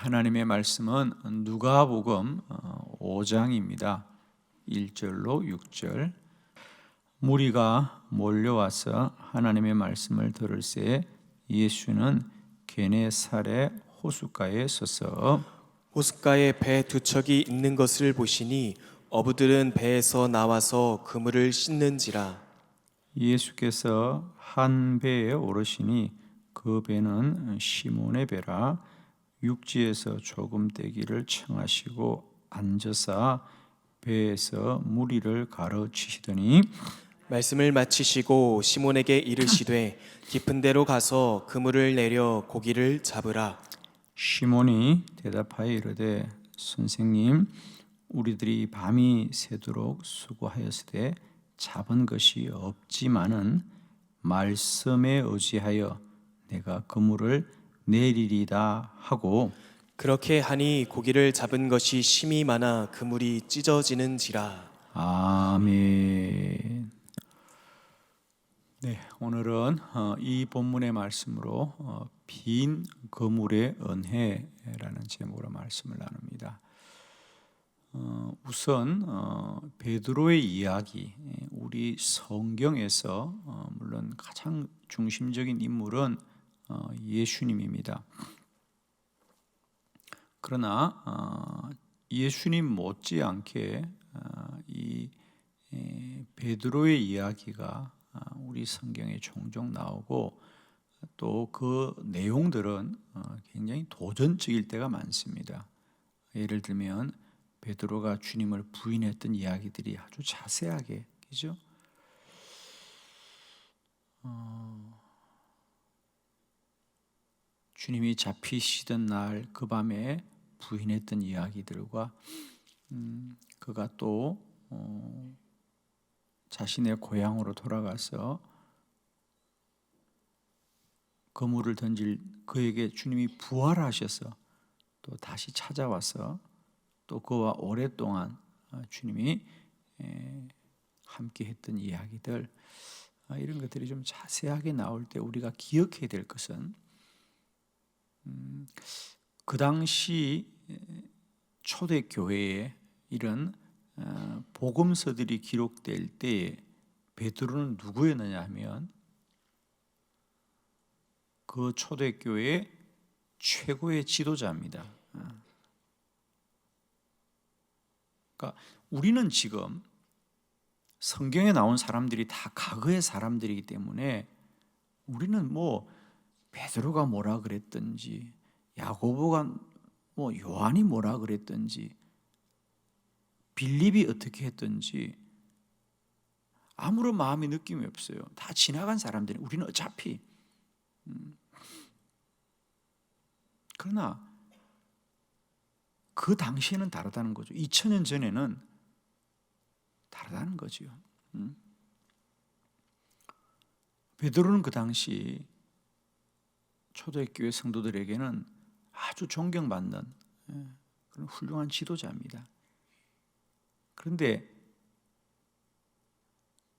하나님의 말씀은 누가복음 5장입니다. 1절로 6절. 무리가 몰려와서 하나님의 말씀을 들을새 예수는 게네사렛 호숫가에 서서 호숫가에 배 두 척이 있는 것을 보시니 어부들은 배에서 나와서 그물을 씻는지라. 예수께서 한 배에 오르시니 그 배는 시몬의 배라. 육지에서 조금 떼기를 청하시고 앉으사 배에서 무리를 가르치시더니 말씀을 마치시고 시몬에게 이르시되 깊은 데로 가서 그물을 내려 고기를 잡으라. 시몬이 대답하여 이르되 선생님, 우리들이 밤이 새도록 수고하였으되 잡은 것이 없지만은 말씀에 의지하여 내가 그물을 내리리다 하고 그렇게 하니 고기를 잡은 것이 심이 많아 그물이 찢어지는지라. 아멘. 네, 오늘은 이 본문의 말씀으로 빈 그물의 은혜라는 제목으로 말씀을 나눕니다. 우선 베드로의 이야기, 우리 성경에서 물론 가장 중심적인 인물은 예수님입니다. 그러나 예수님 못지않게 이 베드로의 이야기가 우리 성경에 종종 나오고 또 그 내용들은 굉장히 도전적일 때가 많습니다. 예를 들면 베드로가 주님을 부인했던 이야기들이 아주 자세하게, 그죠? 주님이 잡히시던 날 그 밤에 부인했던 이야기들과 그가 또 자신의 고향으로 돌아가서 그물을 던질 그에게 주님이 부활하셔서 또 다시 찾아와서 또 그와 오랫동안 주님이 함께 했던 이야기들, 이런 것들이 좀 자세하게 나올 때 우리가 기억해야 될 것은 그 당시 초대교회에 이런 복음서들이 기록될 때에 베드로는 누구였느냐 하면 그 초대교회의 최고의 지도자입니다. 그러니까 우리는 지금 성경에 나온 사람들이 다 과거의 사람들이기 때문에 우리는 뭐 베드로가 뭐라 그랬든지 야고보가 뭐 요한이 뭐라 그랬든지 빌립이 어떻게 했든지 아무런 마음의 느낌이 없어요. 다 지나간 사람들이 우리는 어차피 그러나 그 당시에는 다르다는 거죠. 2000년 전에는 다르다는 거죠. 베드로는 그 당시 초대교회 성도들에게는 아주 존경받는 그런 훌륭한 지도자입니다. 그런데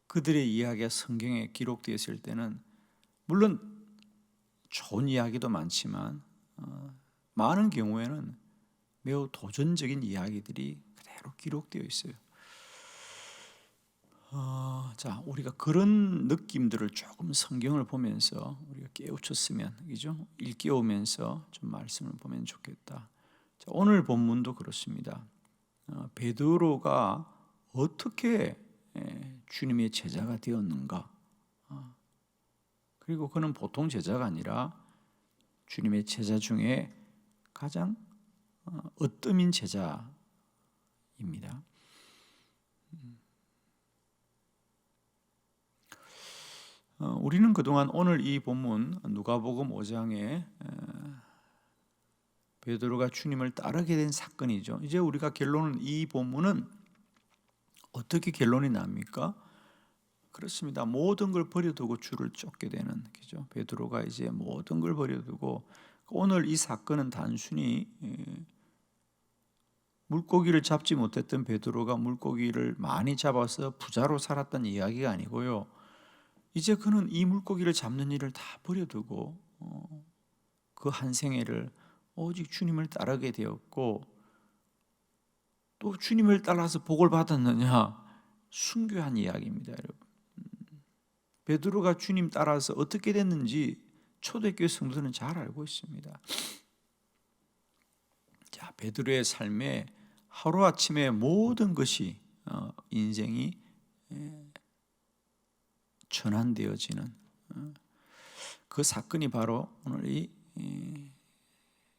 그들의 이야기가 성경에 기록되었을 때는 물론 좋은 이야기도 많지만 많은 경우에는 매우 도전적인 이야기들이 그대로 기록되어 있어요. 자, 우리가 그런 느낌들을 조금 성경을 보면서 우리가 깨우쳤으면, 그죠? 일깨우면서 좀 말씀을 보면 좋겠다. 자, 오늘 본문도 그렇습니다. 베드로가 어떻게 주님의 제자가 되었는가? 그리고 그는 보통 제자가 아니라 주님의 제자 중에 가장 으뜸인 제자입니다. 우리는 그동안 오늘 이 본문 누가복음 5장에 베드로가 주님을 따르게 된 사건이죠. 이제 우리가 결론은 이 본문은 어떻게 결론이 납니까? 그렇습니다. 모든 걸 버려두고 주를 쫓게 되는, 그죠? 베드로가 이제 모든 걸 버려두고 오늘 이 사건은 단순히 물고기를 잡지 못했던 베드로가 물고기를 많이 잡아서 부자로 살았던 이야기가 아니고요. 이제 그는 이 물고기를 잡는 일을 다 버려두고 그 한 생애를 오직 주님을 따르게 되었고, 또 주님을 따라서 복을 받았느냐? 순교한 이야기입니다, 여러분. 베드로가 주님 따라서 어떻게 됐는지 초대교회 성도는 잘 알고 있습니다. 자, 베드로의 삶에 하루아침에 모든 것이 인생이 전환되어지는 그 사건이 바로 오늘 이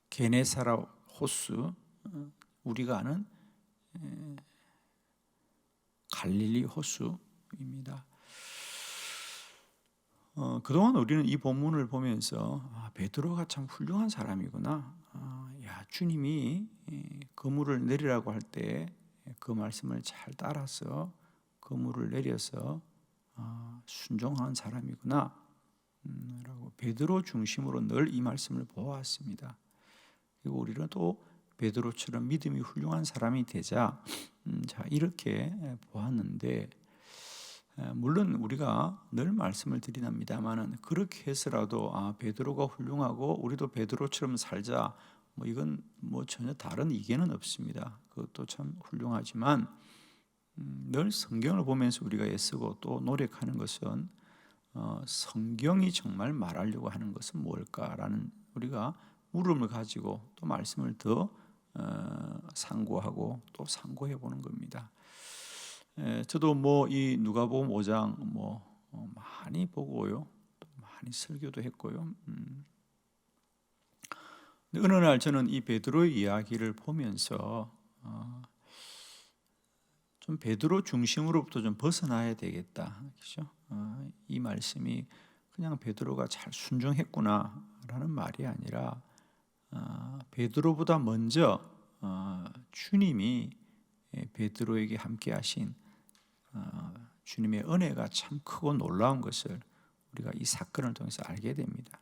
게네사라 호수, 우리가 아는 갈릴리 호수입니다. 그동안 우리는 이 본문을 보면서 베드로가 참 훌륭한 사람이구나. 야, 주님이 그물을 내리라고 할 때 그 말씀을 잘 따라서 그물을 내려서 순종한 사람이구나 라고 베드로 중심으로 늘 이 말씀을 보았습니다. 그리고 우리는 또 베드로처럼 믿음이 훌륭한 사람이 되자 자, 이렇게 보았는데, 물론 우리가 늘 말씀을 드리답니다만은 그렇게 해서라도 베드로가 훌륭하고 우리도 베드로처럼 살자, 이건 전혀 다른 이견은 없습니다. 그것도 참 훌륭하지만 늘 성경을 보면서 우리가 애쓰고 또 노력하는 것은 성경이 정말 말하려고 하는 것은 뭘까라는 우리가 물음을 가지고 또 말씀을 더 상고하고 또 상고해 보는 겁니다. 저도 이 누가복음 5장 많이 보고요, 또 많이 설교도 했고요. 어느 날 저는 이 베드로의 이야기를 보면서 좀 베드로 중심으로부터 좀 벗어나야 되겠다, 그렇죠? 이 말씀이 그냥 베드로가 잘 순종했구나라는 말이 아니라 베드로보다 먼저 주님이 베드로에게 함께하신 주님의 은혜가 참 크고 놀라운 것을 우리가 이 사건을 통해서 알게 됩니다.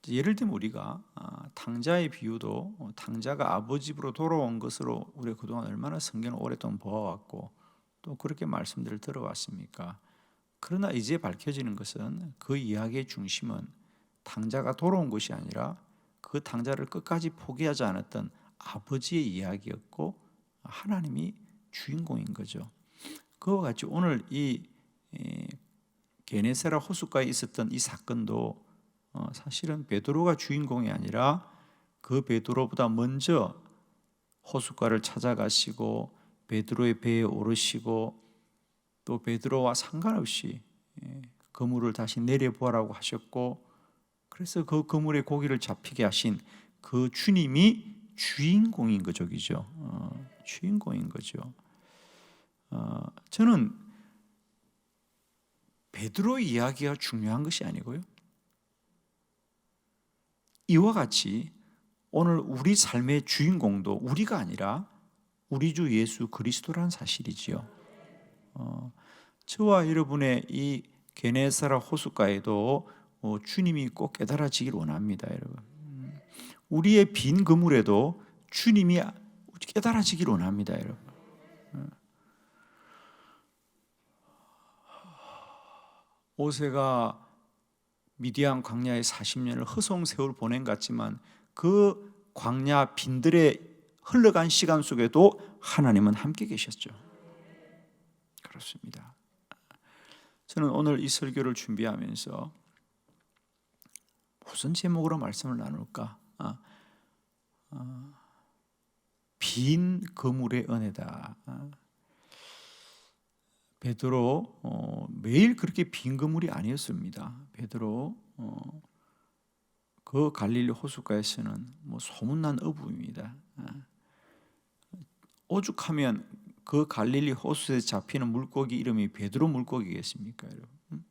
예를 들면 우리가 탕자의 비유도 탕자가 아버지 집으로 돌아온 것으로 우리가 그동안 얼마나 성경을 오랫동안 보아왔고 또 그렇게 말씀들을 들어왔습니까? 그러나 이제 밝혀지는 것은 그 이야기의 중심은 탕자가 돌아온 것이 아니라 그 탕자를 끝까지 포기하지 않았던 아버지의 이야기였고 하나님이 주인공인 거죠. 그와 같이 오늘 이 게네사라 호숫가에 있었던 이 사건도 사실은 베드로가 주인공이 아니라 그 베드로보다 먼저 호숫가를 찾아가시고 베드로의 배에 오르시고 또 베드로와 상관없이 그물을 다시 내려보라고 하셨고, 그래서 그 그물에 고기를 잡히게 하신 그 주님이 주인공인 거죠, 그죠? 주인공인 거죠. 저는 베드로의 이야기가 중요한 것이 아니고요, 이와 같이 오늘 우리 삶의 주인공도 우리가 아니라 우리 주 예수 그리스도라는 사실이지요. 저와 여러분의 이 게네사라 호숫가에도 주님이 꼭 깨달아지길 원합니다, 여러분. 우리의 빈 그물에도 주님이 깨달아지길 원합니다, 여러분. 모세가 미디안 광야에 40년을 허송세월 보낸 것 같지만 그 광야 빈들에 흘러간 시간 속에도 하나님은 함께 계셨죠. 그렇습니다. 저는 오늘 이 설교를 준비하면서 무슨 제목으로 말씀을 나눌까? 빈 그물의 은혜다. 베드로 매일 그렇게 빈 그물이 아니었습니다. 베드로 그 갈릴리 호숫가에서는 소문난 어부입니다. 오죽하면 그 갈릴리 호수에 잡히는 물고기 이름이 베드로 물고기겠습니까, 여러분?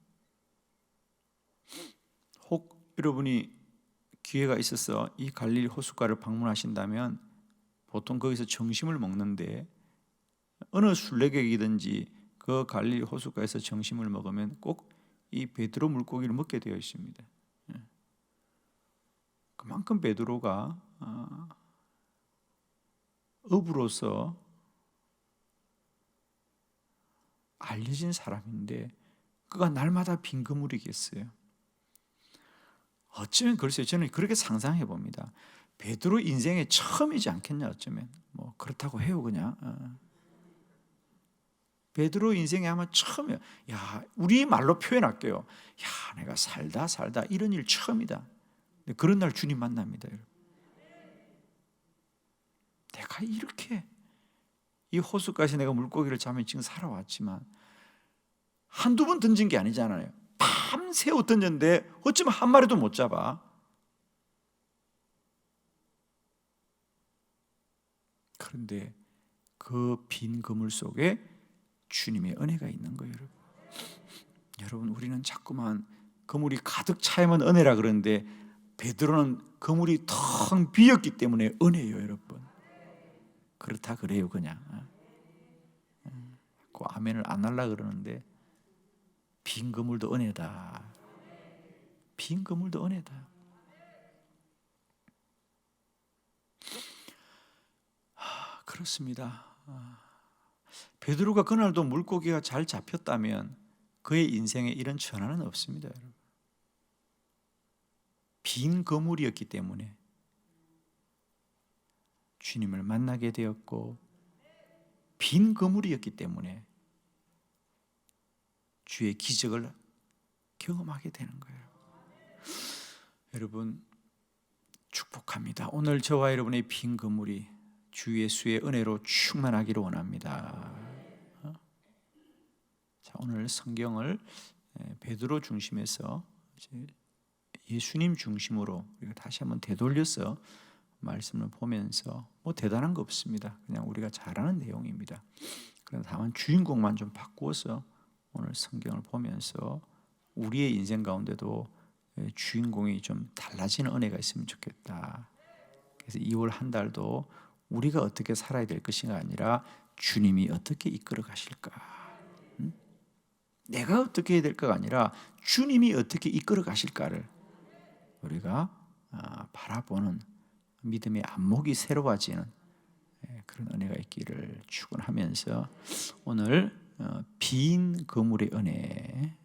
혹 여러분이 기회가 있어서 이 갈릴리 호숫가를 방문하신다면 보통 거기서 점심을 먹는데 어느 순례객이든지 그 갈릴리 호숫가에서 점심을 먹으면 꼭 이 베드로 물고기를 먹게 되어 있습니다. 그만큼 베드로가 어부로서 알려진 사람인데 그가 날마다 빈 그물이겠어요? 어쩌면 글쎄요, 저는 그렇게 상상해 봅니다. 베드로 인생의 처음이지 않겠냐 어쩌면. 뭐 그렇다고 해요 그냥. 베드로 인생에 아마 처음이야. 야, 우리 말로 표현할게요. 야, 내가 살다 이런 일 처음이다. 근데 그런 날 주님 만납니다. 여러분. 내가 이렇게 이 호수까지 내가 물고기를 잡으며 지금 살아왔지만 한두 번 던진 게 아니잖아요. 밤새워 던졌는데 어쩌면 한 마리도 못 잡아. 그런데 그 빈 그물 속에 주님의 은혜가 있는 거예요, 여러분. 여러분, 우리는 자꾸만 그물이 가득 차야만 은혜라 그러는데 베드로는 그물이 텅 비었기 때문에 은혜예요, 여러분. 그렇다 그래요, 그냥. 그 아멘을 안 하려고 그러는데 빈 그물도 은혜다. 빈 그물도 은혜다. 그렇습니다. 베드로가 그날도 물고기가 잘 잡혔다면 그의 인생에 이런 전환은 없습니다, 여러분. 빈 그물이었기 때문에 주님을 만나게 되었고, 빈 그물이었기 때문에 주의 기적을 경험하게 되는 거예요. 여러분, 축복합니다. 오늘 저와 여러분의 빈 그물이 주 예수의 은혜로 충만하기를 원합니다. 자, 오늘 성경을 베드로 중심에서 예수님 중심으로 우리가 다시 한번 되돌려서 말씀을 보면서 뭐 대단한 거 없습니다. 그냥 우리가 잘 아는 내용입니다. 그런데 다만 주인공만 좀 바꾸어서 오늘 성경을 보면서 우리의 인생 가운데도 주인공이 좀 달라지는 은혜가 있으면 좋겠다. 그래서 2월 한 달도 우리가 어떻게 살아야 될 것이 아니라 주님이 어떻게 이끌어 가실까? 내가 어떻게 해야 될까가 아니라 주님이 어떻게 이끌어 가실까를 우리가 바라보는 믿음의 안목이 새로워지는 그런 은혜가 있기를 축원하면서 오늘 빈 그물의 은혜,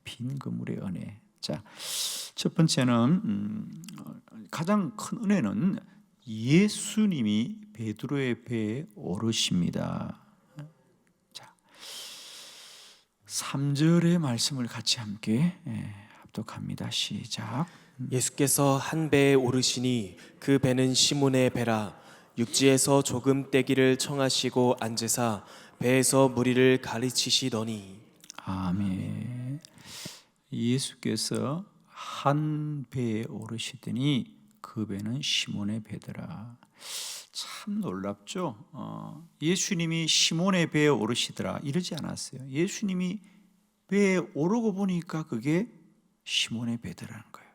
빈 그물의 은혜. 자, 첫 번째는 가장 큰 은혜는 예수님이 베드로의 배에 오르십니다. 자, 3절의 말씀을 같이 함께 합독합니다. 시작. 예수께서 한 배에 오르시니 그 배는 시몬의 배라. 육지에서 조금 떼기를 청하시고 앉으사 배에서 무리를 가르치시더니. 아멘. 예수께서 한 배에 오르시더니 그 배는 시몬의 배더라. 참 놀랍죠? 예수님이 시몬의 배에 오르시더라 이러지 않았어요. 예수님이 배에 오르고 보니까 그게 시몬의 배더라는 거예요.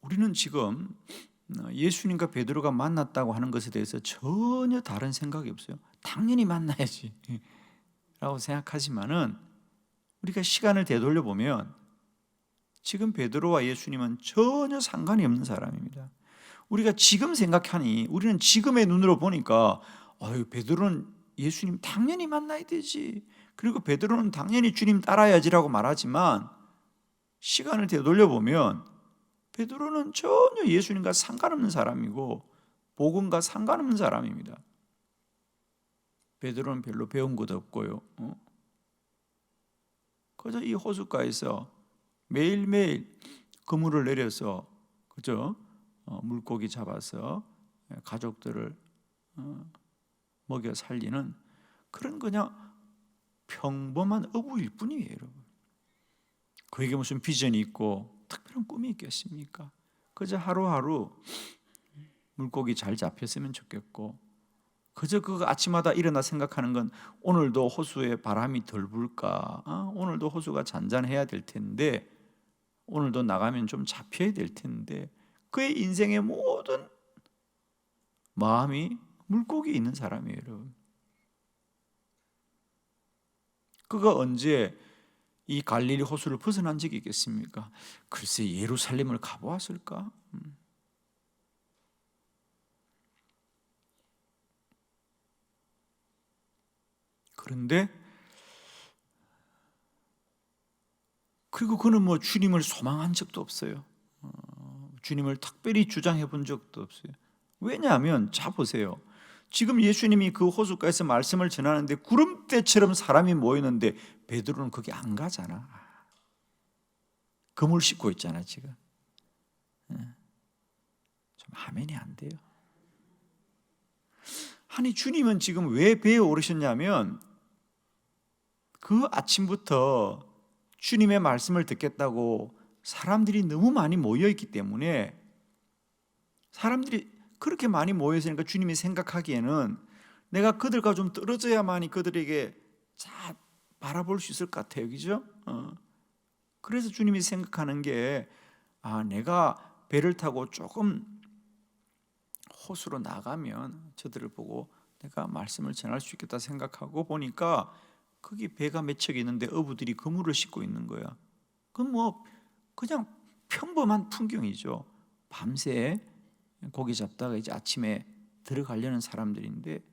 우리는 지금 예수님과 베드로가 만났다고 하는 것에 대해서 전혀 다른 생각이 없어요. 당연히 만나야지 라고 생각하지만은 우리가 시간을 되돌려 보면 지금 베드로와 예수님은 전혀 상관이 없는 사람입니다. 우리가 지금 생각하니 우리는 지금의 눈으로 보니까 베드로는 예수님 당연히 만나야 되지, 그리고 베드로는 당연히 주님 따라야지라고 말하지만 시간을 되돌려 보면 베드로는 전혀 예수님과 상관없는 사람이고 복음과 상관없는 사람입니다. 베드로는 별로 배운 것도 없고요. 그저 이 호숫가에서 매일매일 그물을 내려서 그저 물고기 잡아서 가족들을 먹여 살리는 그런 그냥 평범한 어부일 뿐이에요, 여러분. 그에게 무슨 비전이 있고 특별한 꿈이 있겠습니까? 그저 하루하루 물고기 잘 잡혔으면 좋겠고, 그저 그 아침마다 일어나 생각하는 건 오늘도 호수에 바람이 덜 불까? 오늘도 호수가 잔잔해야 될 텐데, 오늘도 나가면 좀 잡혀야 될 텐데, 그의 인생의 모든 마음이 물고기에 있는 사람이에요, 여러분. 그가 언제 이 갈릴리 호수를 벗어난 적이 있겠습니까? 글쎄 예루살렘을 가보았을까? 그런데 그리고 그는 뭐 주님을 소망한 적도 없어요. 주님을 특별히 주장해 본 적도 없어요. 왜냐하면 자 보세요. 지금 예수님이 그 호숫가에서 말씀을 전하는데 구름대처럼 사람이 모이는데 베드로는 거기 안 가잖아. 그물 씻고 있잖아 지금. 좀 아멘이 안 돼요. 아니 주님은 지금 왜 배에 오르셨냐면 그 아침부터 주님의 말씀을 듣겠다고 사람들이 너무 많이 모여있기 때문에, 사람들이 그렇게 많이 모여있으니까 주님이 생각하기에는 내가 그들과 좀 떨어져야만이 그들에게 잘 바라볼 수 있을 것 같아요. 그죠? 그래서 주님이 생각하는 게 내가 배를 타고 조금 호수로 나가면 저들을 보고 내가 말씀을 전할 수 있겠다 생각하고 보니까 거기 배가 몇 척이 있는데 어부들이 그물을 싣고 있는 거야. 그건 뭐 그냥 평범한 풍경이죠. 밤새 고기 잡다가 이제 아침에 들어가려는 사람들인데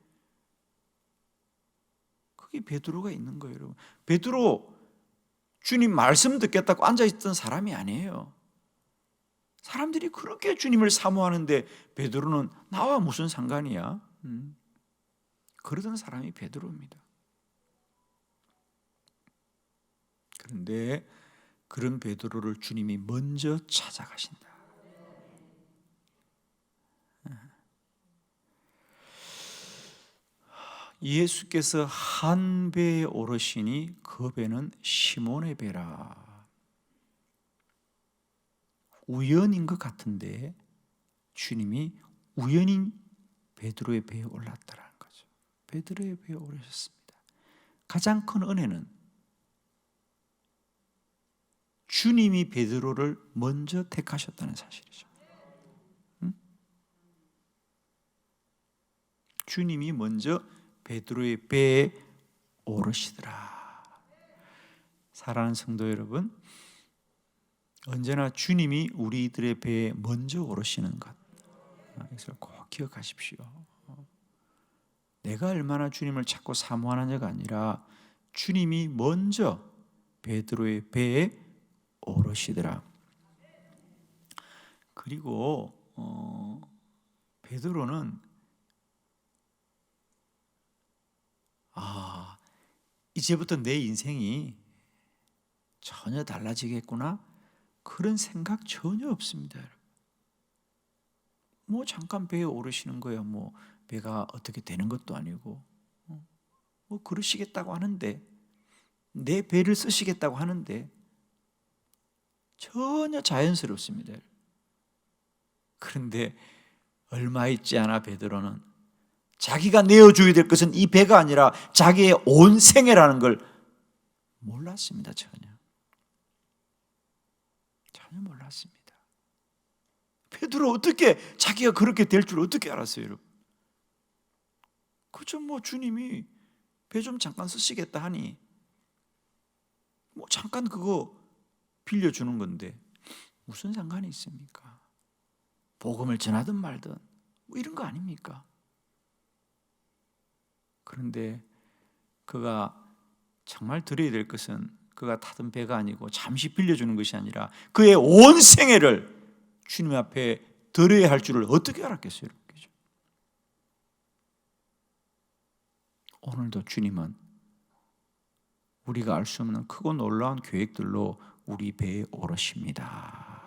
거기 베드로가 있는 거예요, 여러분. 베드로 주님 말씀 듣겠다고 앉아있던 사람이 아니에요. 사람들이 그렇게 주님을 사모하는데 베드로는 나와 무슨 상관이야? 그러던 사람이 베드로입니다. 그런데 그런 베드로를 주님이 먼저 찾아가신다. 예수께서 한 배에 오르시니 그 배는 시몬의 배라. 우연인 것 같은데 주님이 우연히 베드로의 배에 올랐다라는 거죠. 베드로의 배에 오르셨습니다. 가장 큰 은혜는 주님이 베드로를 먼저 택하셨다는 사실이죠. 주님이 먼저 베드로의 배에 오르시더라. 사랑하는 성도 여러분, 언제나 주님이 우리들의 배에 먼저 오르시는 것, 이것을 꼭 기억하십시오. 내가 얼마나 주님을 찾고 사모하느냐가 아니라 주님이 먼저 베드로의 배에 오르시더라. 그리고 베드로는 이제부터 내 인생이 전혀 달라지겠구나, 그런 생각 전혀 없습니다. 뭐 잠깐 배에 오르시는 거야. 뭐 배가 어떻게 되는 것도 아니고, 뭐 그러시겠다고 하는데, 내 배를 쓰시겠다고 하는데 전혀 자연스럽습니다. 그런데 얼마 있지 않아 베드로는 자기가 내어줘야 될 것은 이 배가 아니라 자기의 온 생애라는 걸 몰랐습니다. 전혀 몰랐습니다. 베드로 어떻게 자기가 그렇게 될 줄 어떻게 알았어요, 여러분? 그죠? 뭐 주님이 배 좀 잠깐 쓰시겠다 하니 뭐 잠깐 그거 빌려주는 건데 무슨 상관이 있습니까? 복음을 전하든 말든 뭐 이런 거 아닙니까? 그런데 그가 정말 드려야 될 것은 그가 타던 배가 아니고 잠시 빌려주는 것이 아니라 그의 온 생애를 주님 앞에 드려야 할 줄을 어떻게 알았겠어요? 그죠? 오늘도 주님은 우리가 알 수 없는 크고 놀라운 계획들로 우리 배에 오르십니다.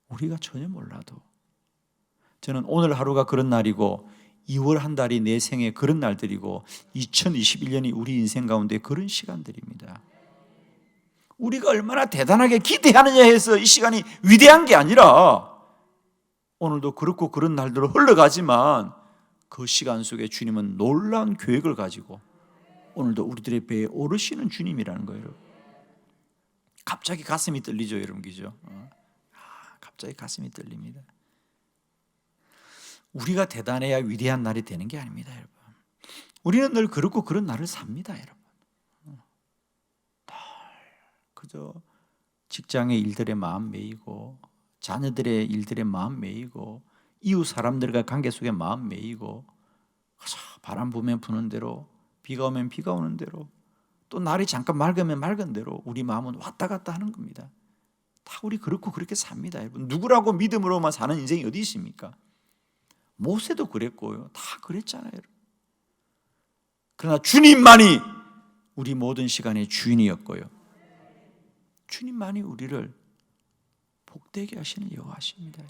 우리가 전혀 몰라도. 저는 오늘 하루가 그런 날이고 2월 한 달이 내 생에 그런 날들이고 2021년이 우리 인생 가운데 그런 시간들입니다. 우리가 얼마나 대단하게 기대하느냐 해서 이 시간이 위대한 게 아니라 오늘도 그렇고 그런 날들로 흘러가지만 그 시간 속에 주님은 놀라운 계획을 가지고 오늘도 우리들의 배에 오르시는 주님이라는 거예요. 갑자기 가슴이 떨리죠, 여러분, 그죠? 갑자기 가슴이 떨립니다. 우리가 대단해야 위대한 날이 되는 게 아닙니다, 여러분. 우리는 늘 그렇고 그런 날을 삽니다, 여러분. 그저 직장의 일들에 마음 매이고 자녀들의 일들에 마음 매이고 이웃 사람들과 관계 속에 마음 매이고 바람 불면 부는 대로 비가 오면 비가 오는 대로 또 날이 잠깐 맑으면 맑은 대로 우리 마음은 왔다 갔다 하는 겁니다. 다 우리 그렇고 그렇게 삽니다. 여러분, 누구라고 믿음으로만 사는 인생이 어디 있습니까? 모세도 그랬고요. 다 그랬잖아요. 여러분. 그러나 주님만이 우리 모든 시간의 주인이었고요. 주님만이 우리를 복되게 하시는 여호와십니다.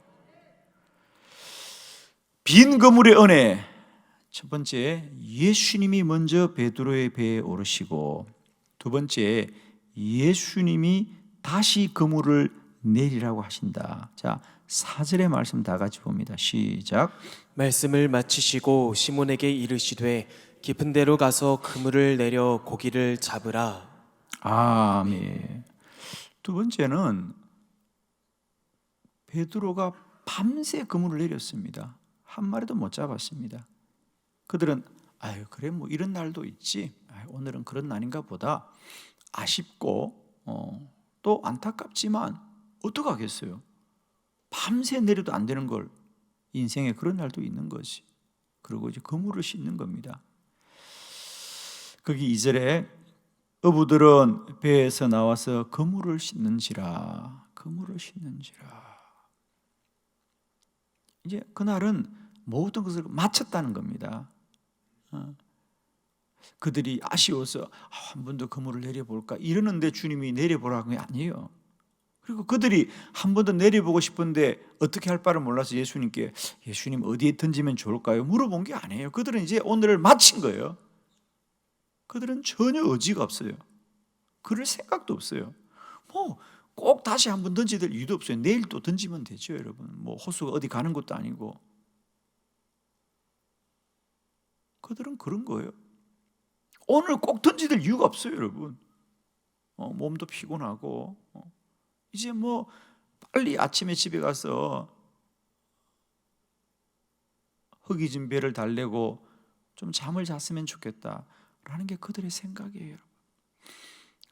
빈 그물의 은혜, 첫 번째, 예수님이 먼저 베드로의 배에 오르시고, 두 번째, 예수님이 다시 그물을 내리라고 하신다. 자, 4절의 말씀 다 같이 봅니다. 시작. 말씀을 마치시고 시몬에게 이르시되 깊은 데로 가서 그물을 내려 고기를 잡으라. 아멘. 두 번째는 베드로가 밤새 그물을 내렸습니다. 한 마리도 못 잡았습니다. 그들은 아유 그래 뭐 이런 날도 있지. 오늘은 그런 날인가 보다 아쉽고 또 안타깝지만 어떡하겠어요. 밤새 내려도 안 되는 걸 인생에 그런 날도 있는 것이. 그리고 이제 그물을 씻는 겁니다. 거기 2절에 어부들은 배에서 나와서 그물을 씻는지라. 그물을 씻는지라. 이제 그날은 모든 것을 마쳤다는 겁니다. 그들이 아쉬워서 한 번 더 그물을 내려볼까 이러는데 주님이 내려보라는 게 아니에요. 그리고 그들이 한 번 더 내려보고 싶은데 어떻게 할 바를 몰라서 예수님께 예수님 어디에 던지면 좋을까요? 물어본 게 아니에요. 그들은 이제 오늘을 마친 거예요. 그들은 전혀 의지가 없어요. 그럴 생각도 없어요. 뭐 꼭 다시 한 번 던져야 될 이유도 없어요. 내일 또 던지면 되죠, 여러분. 뭐 호수가 어디 가는 것도 아니고. 그들은 그런 거예요. 오늘 꼭 던져야 될 이유가 없어요, 여러분. 몸도 피곤하고 이제 뭐 빨리 아침에 집에 가서 허기진 배를 달래고 좀 잠을 잤으면 좋겠다라는 게 그들의 생각이에요, 여러분.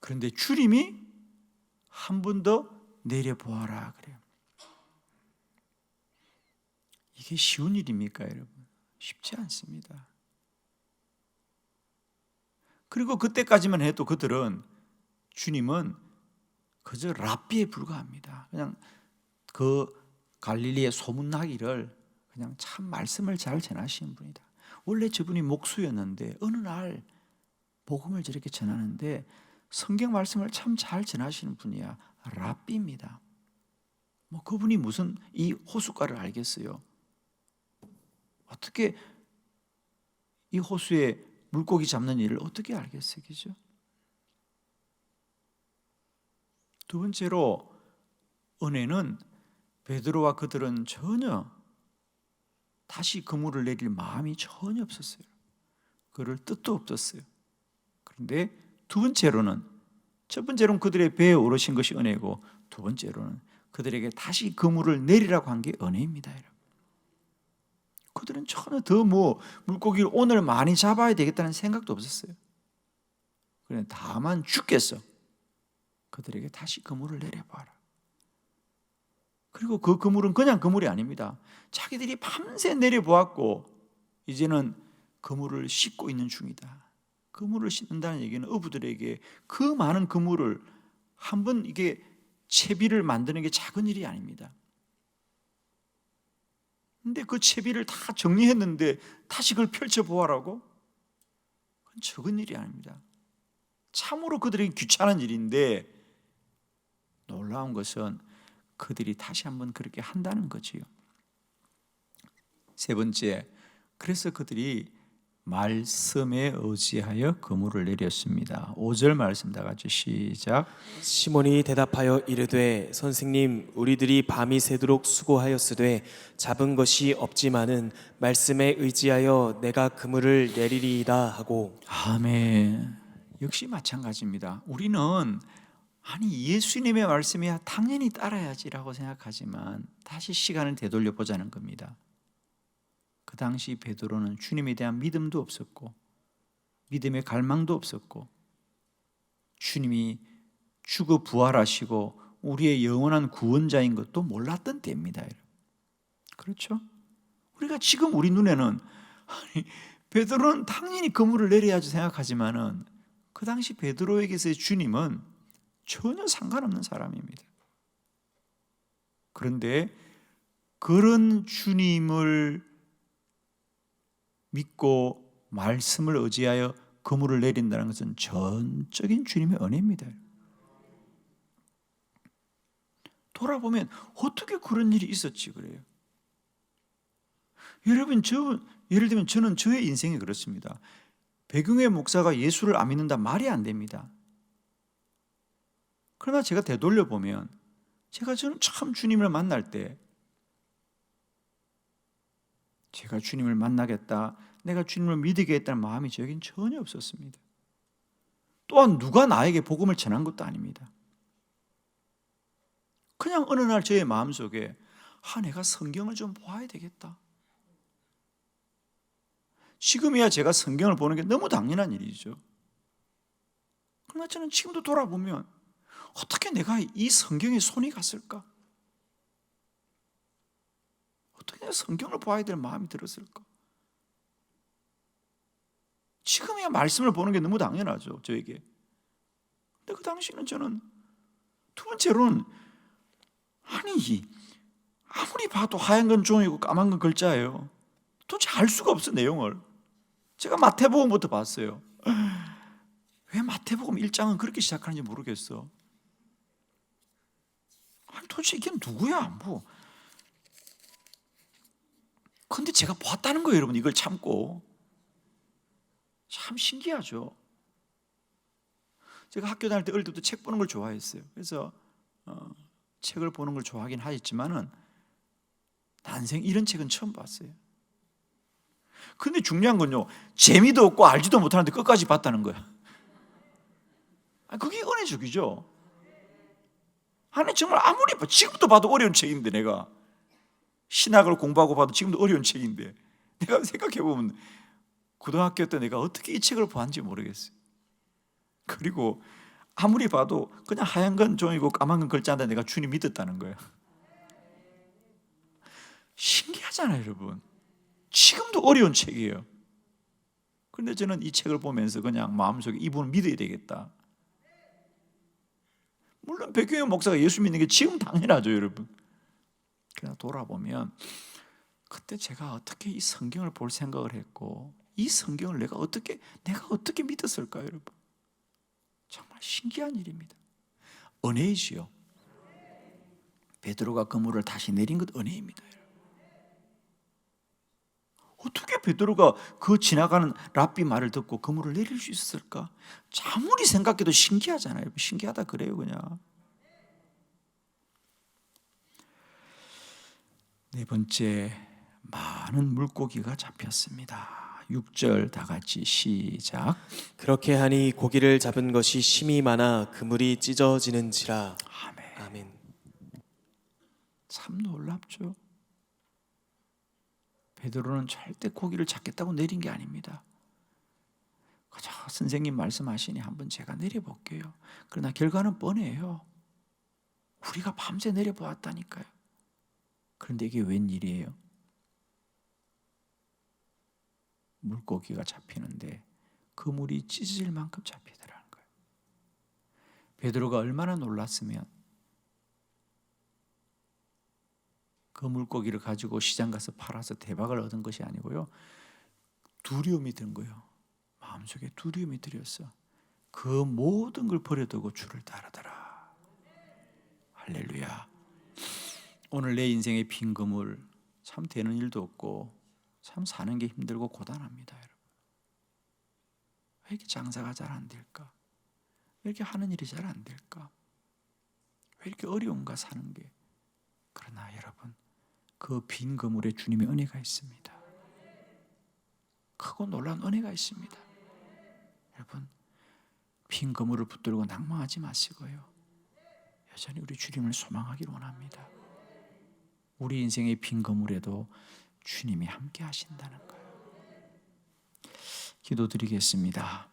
그런데 주님이 한 번 더 내려보아라 그래요. 이게 쉬운 일입니까, 여러분? 쉽지 않습니다. 그리고 그때까지만 해도 그들은 주님은 그저 랍비에 불과합니다. 그냥 그 갈릴리의 소문나기를 그냥 참 말씀을 잘 전하시는 분이다. 원래 저분이 목수였는데 어느 날 복음을 저렇게 전하는데 성경 말씀을 참 잘 전하시는 분이야. 랍비입니다. 뭐 그분이 무슨 이 호숫가를 알겠어요? 어떻게 이 호수에 물고기 잡는 일을 어떻게 알겠어요? 그죠? 두 번째로 은혜는 베드로와 그들은 전혀 다시 그물을 내릴 마음이 전혀 없었어요. 그럴 뜻도 없었어요. 그런데 두 번째로는, 첫 번째로는 그들의 배에 오르신 것이 은혜고, 두 번째로는 그들에게 다시 그물을 내리라고 한 게 은혜입니다, 여러분. 그들은 전혀 더 뭐 물고기를 오늘 많이 잡아야 되겠다는 생각도 없었어요. 그런데 다만 주께서 그들에게 다시 그물을 내려봐라. 그리고 그 그물은 그냥 그물이 아닙니다. 자기들이 밤새 내려보았고 이제는 그물을 씻고 있는 중이다. 그물을 씻는다는 얘기는 어부들에게 그 많은 그물을 한번 이게 채비를 만드는 게 작은 일이 아닙니다. 근데 그 채비를 다 정리했는데 다시 그걸 펼쳐보아라고? 그건 적은 일이 아닙니다. 참으로 그들에게 귀찮은 일인데 놀라운 것은 그들이 다시 한번 그렇게 한다는 거지요. 세 번째, 그래서 그들이 말씀에 의지하여 그물을 내렸습니다. 5절 말씀 다 같이 시작. 시몬이 대답하여 이르되 선생님 우리들이 밤이 새도록 수고하였으되 잡은 것이 없지만은 말씀에 의지하여 내가 그물을 내리리이다 하고. 아멘. 역시 마찬가지입니다. 우리는 아니 예수님의 말씀이야 당연히 따라야지라고 생각하지만 다시 시간을 되돌려 보자는 겁니다. 그 당시 베드로는 주님에 대한 믿음도 없었고 믿음의 갈망도 없었고 주님이 죽어 부활하시고 우리의 영원한 구원자인 것도 몰랐던 때입니다. 그렇죠? 우리가 지금 우리 눈에는 아니, 베드로는 당연히 그물을 내려야지 생각하지만은 그 당시 베드로에게서의 주님은 전혀 상관없는 사람입니다. 그런데 그런 주님을 믿고 말씀을 의지하여 그물을 내린다는 것은 전적인 주님의 은혜입니다. 돌아보면 어떻게 그런 일이 있었지 그래요. 여러분, 예를 들면 저는 저의 인생이 그렇습니다. 배경의 목사가 예수를 안 믿는다 말이 안 됩니다. 그러나 제가 되돌려 보면 저는 처음 주님을 만날 때 제가 주님을 만나겠다, 내가 주님을 믿으겠다는 마음이 저에겐 전혀 없었습니다. 또한 누가 나에게 복음을 전한 것도 아닙니다. 그냥 어느 날 저의 마음속에 내가 성경을 좀 봐야 되겠다. 지금이야 제가 성경을 보는 게 너무 당연한 일이죠. 그러나 저는 지금도 돌아보면 어떻게 내가 이 성경에 손이 갔을까? 어떻게 내가 성경을 봐야 될 마음이 들었을까? 지금이야 말씀을 보는 게 너무 당연하죠, 저에게. 근데 그 당시는 저는, 두 번째로는 아무리 봐도 하얀 건 종이고 까만 건 글자예요. 도대체 알 수가 없어, 내용을. 제가 마태복음부터 봤어요. 왜 마태복음 1장은 그렇게 시작하는지 모르겠어. 도대체 이게 누구야? 근데 제가 봤다는 거예요, 여러분. 이걸 참고. 참 신기하죠. 제가 학교 다닐 때 어릴 때부터 책 보는 걸 좋아했어요. 그래서 책을 보는 걸 좋아하긴 하겠지만은 난생 이런 책은 처음 봤어요. 근데 중요한 건요, 재미도 없고 알지도 못하는데 끝까지 봤다는 거야. 그게 은혜적이죠. 정말 아무리 지금도 봐도 어려운 책인데, 내가 신학을 공부하고 봐도 지금도 어려운 책인데, 내가 생각해보면 고등학교 때 내가 어떻게 이 책을 봤는지 모르겠어요. 그리고 아무리 봐도 그냥 하얀 건 종이고 까만 건 글자인데 내가 주님 믿었다는 거예요. 신기하잖아요, 여러분. 지금도 어려운 책이에요. 그런데 저는 이 책을 보면서 그냥 마음속에 이분을 믿어야 되겠다. 물론 백경현 목사가 예수 믿는 게 지금 당연하죠, 여러분. 그러나 돌아보면 그때 제가 어떻게 이 성경을 볼 생각을 했고, 이 성경을 내가 어떻게 믿었을까요, 여러분? 정말 신기한 일입니다. 은혜이지요. 베드로가 그물을 다시 내린 것 은혜입니다. 어떻게 베드로가 그 지나가는 랍비 말을 듣고 그물을 내릴 수 있었을까? 아무리 생각해도 신기하잖아요. 신기하다 그래요, 그냥. 네 번째, 많은 물고기가 잡혔습니다. 6절 다 같이 시작. 그렇게 하니 고기를 잡은 것이 심이 많아 그물이 찢어지는지라. 아멘. 아멘. 참 놀랍죠. 베드로는 절대 고기를 잡겠다고 내린 게 아닙니다. 그저 선생님 말씀하시니 한번 제가 내려볼게요. 그러나 결과는 뻔해요. 우리가 밤새 내려보았다니까요. 그런데 이게 웬일이에요? 물고기가 잡히는데 그물이 찢어질 만큼 잡히더라는 거예요. 베드로가 얼마나 놀랐으면 그 물고기를 가지고 시장 가서 팔아서 대박을 얻은 것이 아니고요, 두려움이 든 거예요. 마음속에 두려움이 들였어. 그 모든 걸 버려두고 주를 따르더라. 할렐루야. 오늘 내 인생의 빈 그물, 참 되는 일도 없고 참 사는 게 힘들고 고단합니다, 여러분. 왜 이렇게 장사가 잘 안 될까? 왜 이렇게 하는 일이 잘 안 될까? 왜 이렇게 어려운가, 사는 게? 그러나 여러분, 그 빈 그물에 주님의 은혜가 있습니다. 크고 놀라운 은혜가 있습니다. 여러분, 빈 그물을 붙들고 낭망하지 마시고요, 여전히 우리 주님을 소망하기를 원합니다. 우리 인생의 빈 그물에도 주님이 함께 하신다는 거예요. 기도드리겠습니다.